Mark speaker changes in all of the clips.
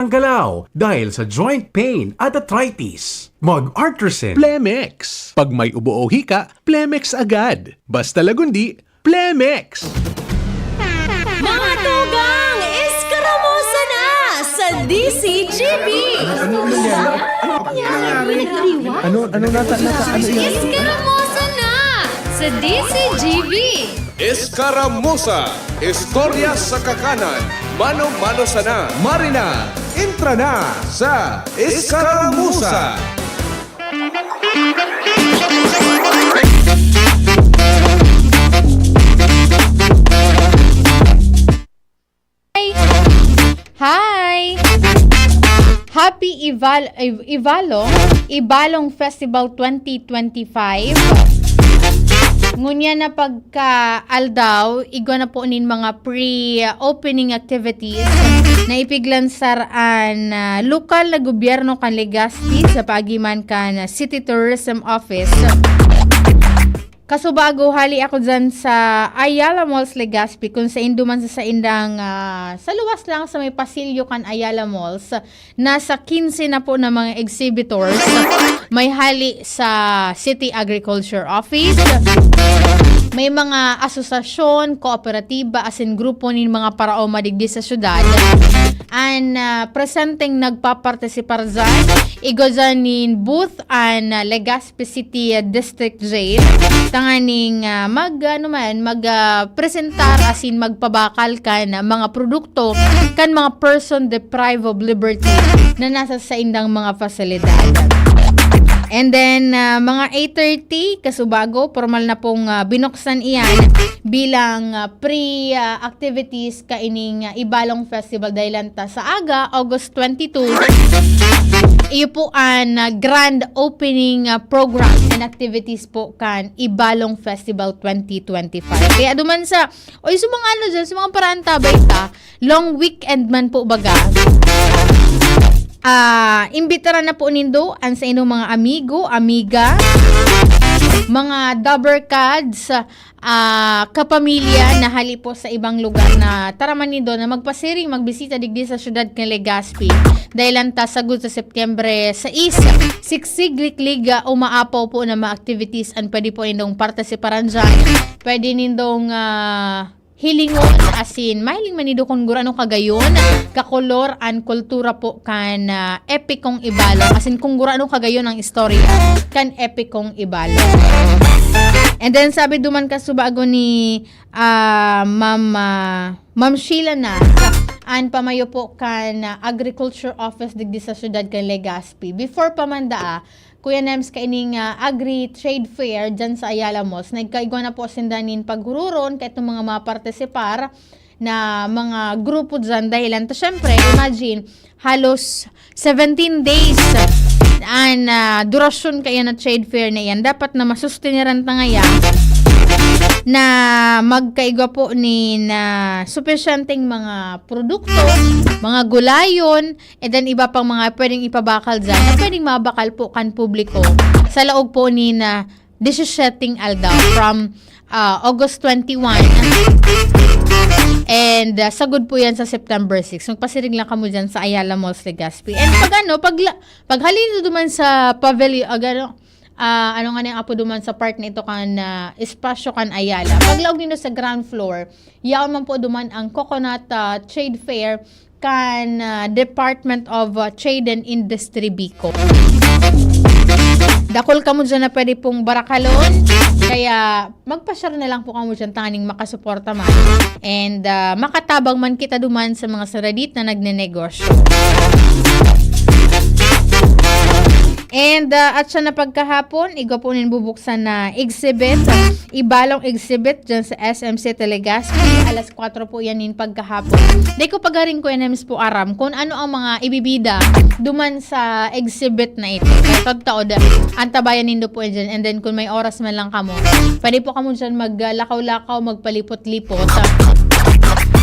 Speaker 1: ang galaw dahil sa joint pain at arthritis. Mag-Artresin.
Speaker 2: Plemex. Pag may ubo o hika, Plemex agad. Basta lagundi, Plemex.
Speaker 3: Mga tugang, iskaramusa na sa DCGB!
Speaker 2: Ano
Speaker 3: Iskaramusa na sa DCGB!
Speaker 4: Escaramuza, Istorya sa Kakanan, Mano-Mano Sana, Marina, Intra na sa Escaramuza!
Speaker 5: Hi! Happy Ibalong Festival 2025. Ngunya na pagka-aldaw, igwa na po nin mga pre-opening activities na ipiglansaraan lokal na gobyerno kan Legazpi sa pagiman kan City Tourism Office. Kasubago hali ako dyan sa Ayala Malls Legazpi kung sa induman sa indang sa luwas lang sa may pasilyo kan Ayala Malls. Nasa 15 na po na mga exhibitors. May hali sa City Agriculture Office. May mga asosasyon, kooperatiba, asin grupo nin mga parao madigdi sa syudad. And presenting nagpapartisipar dyan. Igo dyan nin booth and Legazpi City District Jail. Tanganing mag-presentar asin magpabakal kan mga produkto kan mga person deprived of liberty na nasa sa indang mga fasilidad. And then, mga 8:30, kasubago, formal na pong binuksan iyan bilang pre-activities kaining Ibalong Festival dahil lanta sa aga, August 22. Iyo po ang grand opening program and activities po kan Ibalong Festival 2025. Kaya duman sa, sa mga ano dyan, sa mga paraan tabay ta, long weekend man po baga. Imbitaran na po nindo ang sa inyong mga amigo, amiga, mga dabber cards, kapamilya na hali po sa ibang lugar na taraman nindo na magpasiring, magbisita digdi sa syudad ng Legazpi. Dahil ang tasagod sa Septyembre 6, siksiglik-lig umaapaw po na mga activities and pwede po nindong partisiparan dyan. Pwede nindong hilingon asin mahiling manido kung gurano kagayon kakolor an kultura po kan epikong Ibalo asin kung gurano kagayon ang istorya kan epikong Ibalo. And then sabi duman kasubago ni Ma'am Sheila na an pamayo po kan Agriculture Office digdi sa syudad kan Legazpi. Before pamanda Kuya Nems kaining agri-trade fair dyan sa Ayala Malls. Nagkaigwa na po sindanin paghururon kahit ng mga mapartisipar na mga grupo dyan dahilan. To syempre, imagine, halos 17 days ang durasyon kaya na trade fair na yan. Dapat na masustiniran ta ngayon na magkaigwa po ni na sufficienteng mga produkto, mga gulayon, and then iba pang mga pwedeng ipabakal dyan at pwedeng mabakal po kan publiko sa laog po ni na 17 aldaw from August 21 and sagod po yan sa September 6. Magpasirig lang kamo dyan sa Ayala Malls Legazpi. And pag halino duman sa pavilion, ano nga niyang apo duman sa part nito kan espasyo kan Ayala. Paglaog nito sa ground floor, yaon man po duman ang Coconut Trade Fair kan Department of Trade and Industry Bico. Dakol kamo dyan na pwede pong barakalon. Kaya magpa-share na lang po kamo dyan tanganing makasuporta man. And makatabang man kita duman sa mga saradit na nagnenegosyo. And at siya na pagkahapon, igapunin bubuksan na exhibit, Ibalong exhibit dyan sa SMC Legazpi. Alas 4 po yanin pagkahapon. Di ko pagaring ko NMS po aram kung ano ang mga ibibida duman sa exhibit na ito. Kaya tagtaod, antabayan nindo po dyan. And then kung may oras man lang kamo, pwede po kamo dyan maglakaw-lakaw, magpalipot-lipot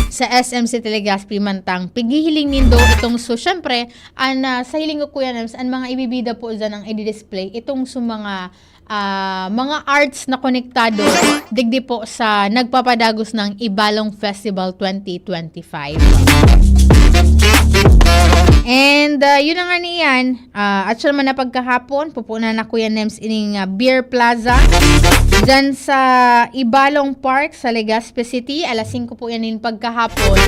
Speaker 5: sa SMC Legazpi mantang pigihiling nindo itong syempre sa hiling ko kuya Nems ang mga ibibida po dyan ang i-display itong mga arts na konektado digdi po sa nagpapadagos ng Ibalong Festival 2025. And yun na nga niyan, at siya naman na pagkahapon, pupunan na Kuya Nems ining Beer Plaza dyan sa Ibalong Park sa Legazpi City. Alas 5 po yan yung pagkahapon.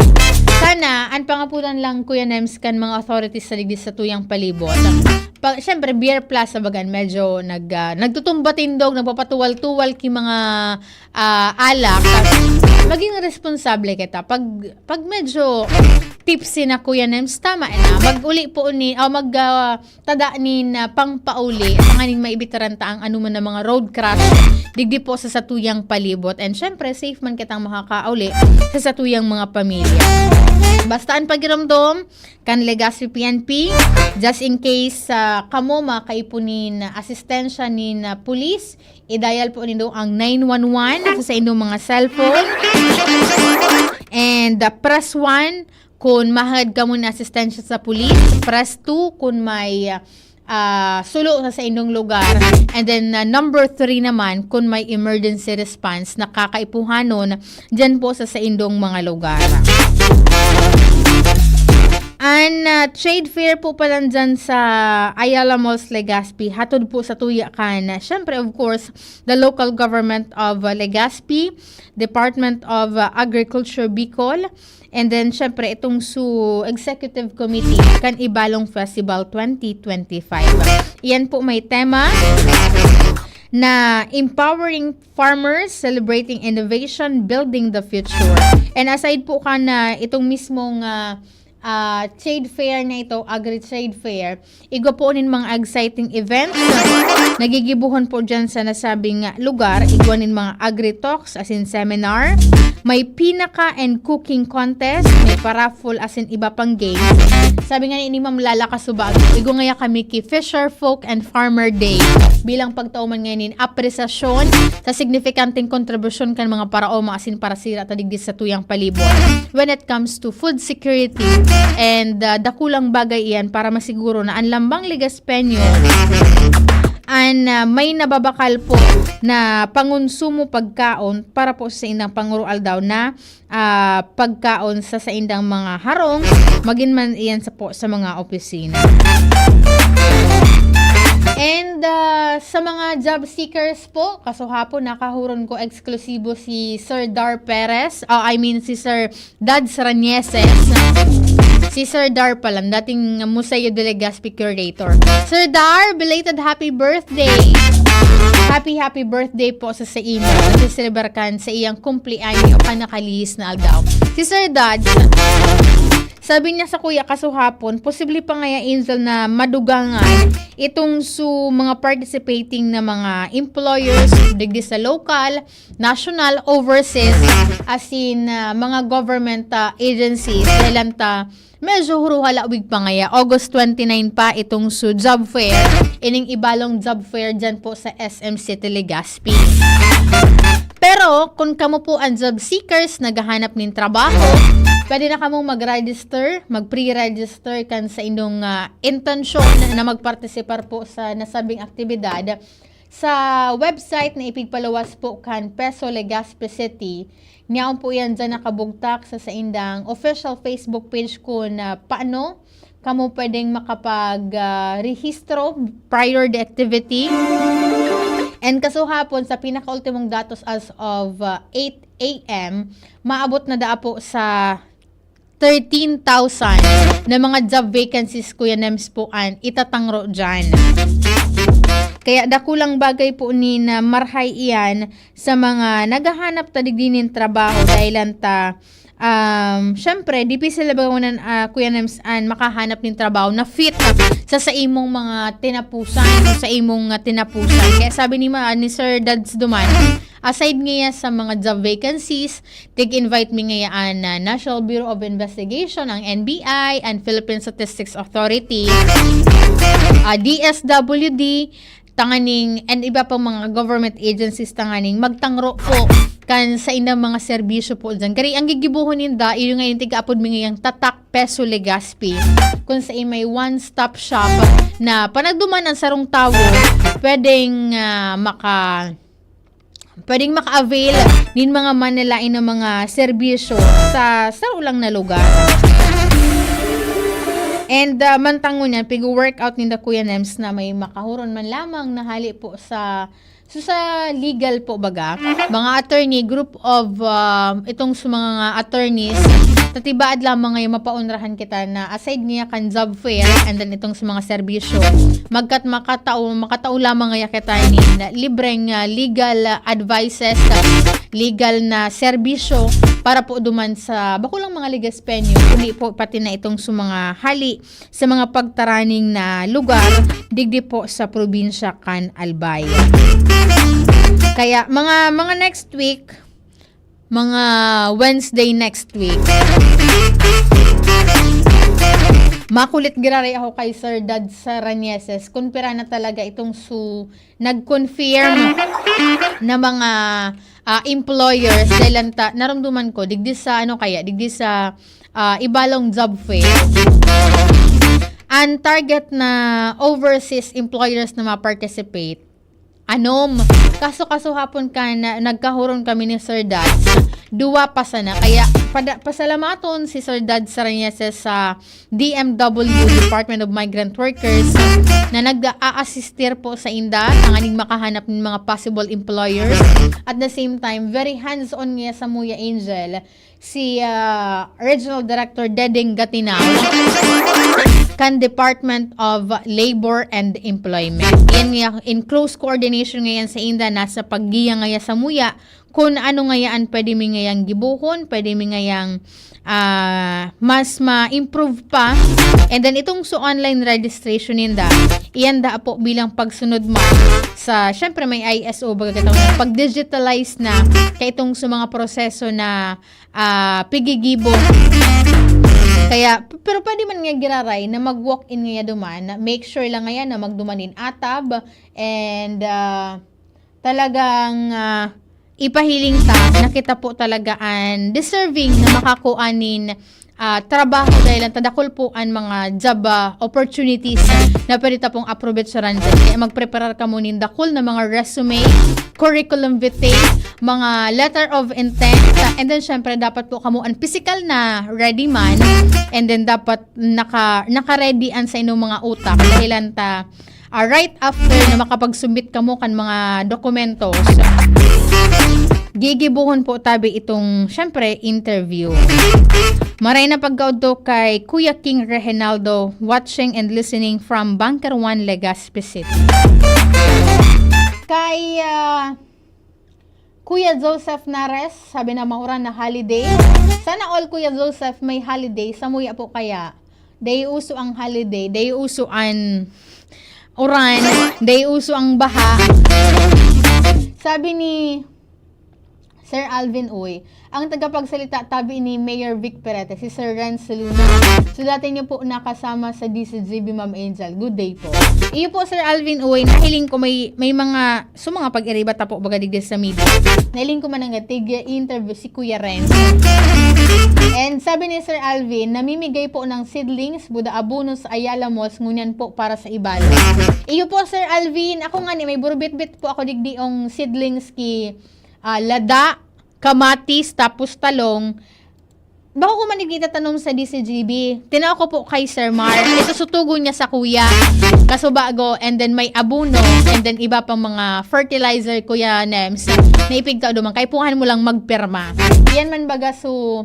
Speaker 5: Sana, ang pangapunan lang Kuya Nems kan mga authorities sa ligis sa tuyang palibot. Siyempre, Beer Plaza bagan, medyo nagtutumba tindog, nagpapatuwal-tuwal ki mga alak. Maging responsable kita. Pag medyo tipsy na Kuya Nems, tama na. Mag-uli po ni, o tada ni na pang-pauli, ang aning maibitaran ang anuman na mga road crash, digdi po sa satuyang palibot. And syempre, safe man kitang makakauli sa satuyang mga pamilya. Bastaan pagiramdom kan Legazpi PNP, just in case kamo makaipunin asistensya ni police, i-dial po nindo ang 911 sa inyong mga cellphone. And press 1 kung mahad ka mo na asistensya sa police, press 2 kung may sulo sa inyong lugar. And then number 3 naman, kung may emergency response na kakaipuhanon dyan po sa inyong mga lugar. And trade fair po pala dyan sa Ayala Malls, Legazpi. Hatod po sa tuyakan. Siyempre, of course, the local government of Legazpi, Department of Agriculture Bicol, and then, siyempre, itong Executive Committee kan Ibalong Festival 2025. Iyan po may tema na Empowering Farmers, Celebrating Innovation, Building the Future. And aside po ka na itong mismong trade fair na ito, agri-trade fair, igwaponin mga exciting events, nagigibuhan po dyan sa nasabing lugar, igwanin mga agri-talks as in seminar, may pinaka and cooking contest, may paraffle as in iba pang games. Sabi nga ni Ma'am Lala Kasubag, igo ngaya kami ki Fisher Folk and Farmer Day bilang pagtauman ngayon apresasyon sa signifikanteng kontribusyon kan mga paraoma asin para sira tadigdis sa tuyang palibot when it comes to food security. And dakulang bagay iyan para masiguro na ang lambang Legazpenyo may nababakal po na pangonsumo pagkaon para po sa indang pangurual daw na pagkaon sa indang mga harong, magin man iyan sa mga opisina. And sa mga job seekers po, kasuhapon nakahuron ko eksklusibo si Sir Dar Perez, si Sir Dad Saranieses. Si Sir Dar pala, dating Museo de Legazpi curator. Sir Dar, belated happy birthday! Happy birthday po sa imo. Nagsiselebrar sa iyang kumplianyo o panakalihis na aldaw. Si Sir Dad, sabi niya sa kuya kasuhapon, posible pa nga Angel na madugangan itong mga participating na mga employers digdi sa local, national, overseas, as in mga government agencies. Dahil medyo huruhala ubig pa ngaya. August 29 pa itong job fair. Ining Ibalong job fair dyan po sa SM City Legazpi. Pero kung kamo po ang job seekers naghahanap ng trabaho, pwede na kamong mag-register, mag-pre-register kan sa inyong intensyon na magpartisipar po sa nasabing aktibidad sa website na ipigpalawas po kan Peso Legazpi City. Ngayon po yan dyan nakabugtak sa indang official Facebook page ko na paano kamo pwedeng makapag-rehistro prior the activity. And kasuhapon sa pinaka-ultimong datos as of 8 a.m., maabot na daa po sa 13,000 na mga job vacancies Kuya Nems po itatangro dyan. Kaya dakulang bagay po ni na marhay iyan sa mga naghahanap tadigdinin trabaho dahil syempre, di sila bagunan Kuya Nems makahanap ng trabaho na fit sa imong mga tinapusan o sa imong tinapusan. Kaya sabi ni Sir Dads Duman, aside ngayon sa mga job vacancies, tig-invite mi ngayon National Bureau of Investigation, ang NBI, and Philippine Statistics Authority, DSWD, tanganing, and iba pang mga government agencies tanganing, magtangro po kan sa inang mga serbisyo po dyan. Kari ang gigibuhon ninda, iyo ngayon tiga-apod mi ngayang Tatak Peso Legazpi. Kung sa may one-stop shop na panagduman ang sarong tawo, pwedeng maka-avail din mga manilain ng mga serbisyo sa ulang na lugar. And mantango niyan, pig-workout ni Kuya Nems na may makahuron man lamang na hali po sa legal po baga, mga attorney, group of itong sa mga attorneys, tatibaad lamang ngayon mapaunrahan kita na aside niya kan job fair and then itong sa mga serbisyo, makatao lamang ngayon kita ni libreng legal advices, legal na serbisyo para po duman sa bakulang mga ligas penyo, kundi po pati na itong sa mga hali sa mga pagtaraning na lugar digdi po sa probinsya kan Albay. Kaya mga next week, mga Wednesday next week, makulit giraray ako kay Sir Dad Saranieses kung pera na talaga itong nag-confirm na mga employers dahil naramdaman ko digdi sa ibalong job fair ang target na overseas employers na ma-participate kaso hapon ka na nagkahuron kami ni Sir Dad, duwa pa sana. Kaya pasalamaton si Sir Dad Saranieses sa DMW, Department of Migrant Workers, na nag-a-assistir po sa inda ang aning makahanap ng mga possible employers. At the same time, very hands-on niya sa Muya Angel, si Regional Director Dedeng Gatinao, kan Department of Labor and Employment. Yan nga, in close coordination ngayon sa inda, nasa paggiya ngaya sa Muya, kung ano ngayaan pwede mi ngayang gibuhon, pwede mi ngayang mas ma-improve pa. And then itong online registration inda, iyan da po bilang pagsunod mo sa, syempre may ISO, pag-digitalize na kay itong sa mga proseso na pigigibo. Kaya, pero pwede man nga giraray na mag-walk-in nga duman, na make sure lang nga na magdumanin atab, and talagang ipahiling ta, nakita po talaga ang deserving na makakuanin trabaho dahil ang tadakol po ang mga job opportunities na pwede ta pong approve sa random. Kaya magpreparar ka muna dakol na mga resume, curriculum vitae, mga letter of intent, and then syempre dapat po kamo ang physical na ready man, and then dapat naka-ready an sa inyong mga utak dahil ta right after na makapag-submit kamo kan mga dokumentos, gigibuhon po tabi itong syempre interview. Maray na pagkaudo kay Kuya King Reginaldo, watching and listening from Bunker 1, Legazpi City. Kay Kuya Joseph Nares, sabi na mauran na holiday. Sana all Kuya Joseph may holiday. Sa Muya po kaya, day uso ang holiday, day uso ang uran, day uso ang baha. Sabi ni Sir Alvin Uy, ang tagapagsalita tabi ni Mayor Vic Perete, si Sir Renz Luna. So dati niyo po nakasama sa DCGB, Ma'am Angel. Good day po. Iyo po Sir Alvin Uy, nahiling ko may mga pag-iriba ta po baga digdi sa media. Nahiling ko man nga interview si Kuya Renz. And sabi ni Sir Alvin, namimigay po ng seedlings, buda abono sa Ayala Malls, ngunyan po para sa ibalo. Iyo po Sir Alvin, ako nga ni may burbit-bit po ako digdi ang seedlings ki lada, kamatis, tapos talong. Baka ko manigita tanong sa DCGB. Tinawag ko po kay Sir Mar. Ito sutugo niya sa kuya. Kaso bago, and then may abono, and then iba pang mga fertilizer, Kuya Nems, na ipigta duman. Kaya puhan mo lang magperma. Yan man baga so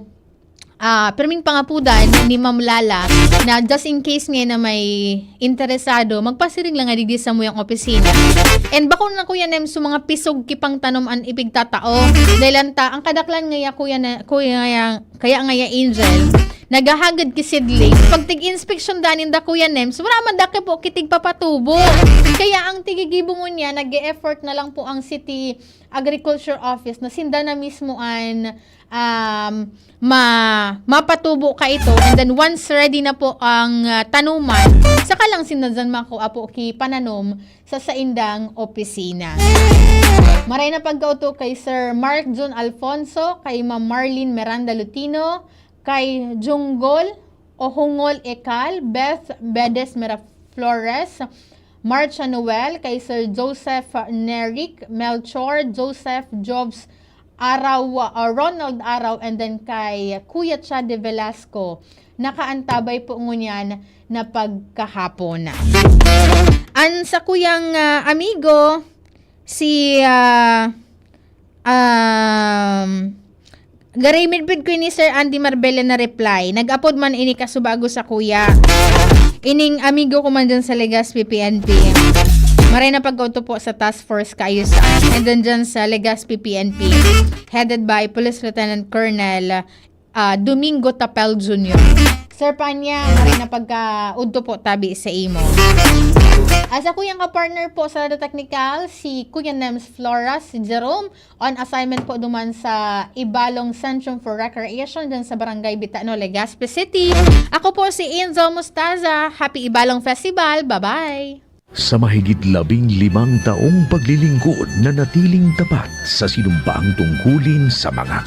Speaker 5: perming pangapudan ni Ma'am Lala na just in case nga na may interesado, magpasiring lang nga digdi sa muyang opisina. And bako na Kuya Nem so mga pisog kipang tanom an ipigtatao dahil ang kadaklan nga kaya nga Angel nagahagad ki seedling pag tig-inspection danin da Kuya Nem so wala man da po kitig papatubo. Kaya ang tigigibungon niya nag-e-effort na lang po ang City Agriculture Office na sinda na mismo an mapatubo ka ito, and then once ready na po ang tanuman, saka lang sinadyan makuha po ki pananom sa saindang opisina. Maray na pagkauto kay Sir Mark John Alfonso, kay Ma'am Marlene Miranda Lutino, kay Junggol Ohungol Ekal, Beth Bedes Miraflores, Marcia Noel, kay Sir Joseph Neric Melchor, Joseph Jobs Araw, Ronald Araw, and then kay Kuya Chad de Velasco. Nakaantabay po ngunyan na pagkahapon. Sa kuyang amigo, si garimid ko ni Sir Andy Marbella na reply. Nag-upload man ini kasubago sa kuya. Ining amigo ko man dyan sa Legazpi PNP. Maray na pag-auto po sa task force kaayusan. And then dyan sa Legazpi PNP, headed by Police Lieutenant Colonel Domingo Tapel Jr. Sir Panya, maray na pagka-udto po tabi sa imo. Asa kuyang ka-partner po sa Radio Technical, si Kuya Nems Flora, si Jerome, on assignment po duman sa Ibalong Centrum for Recreation dyan sa Barangay Bitano, Legazpi City. Ako po si Enzo Mustaza. Happy Ibalong Festival. Bye-bye!
Speaker 6: Sa mahigit 15 taong paglilingkod na natiling tapat sa sinumpaang tungkulin sa mga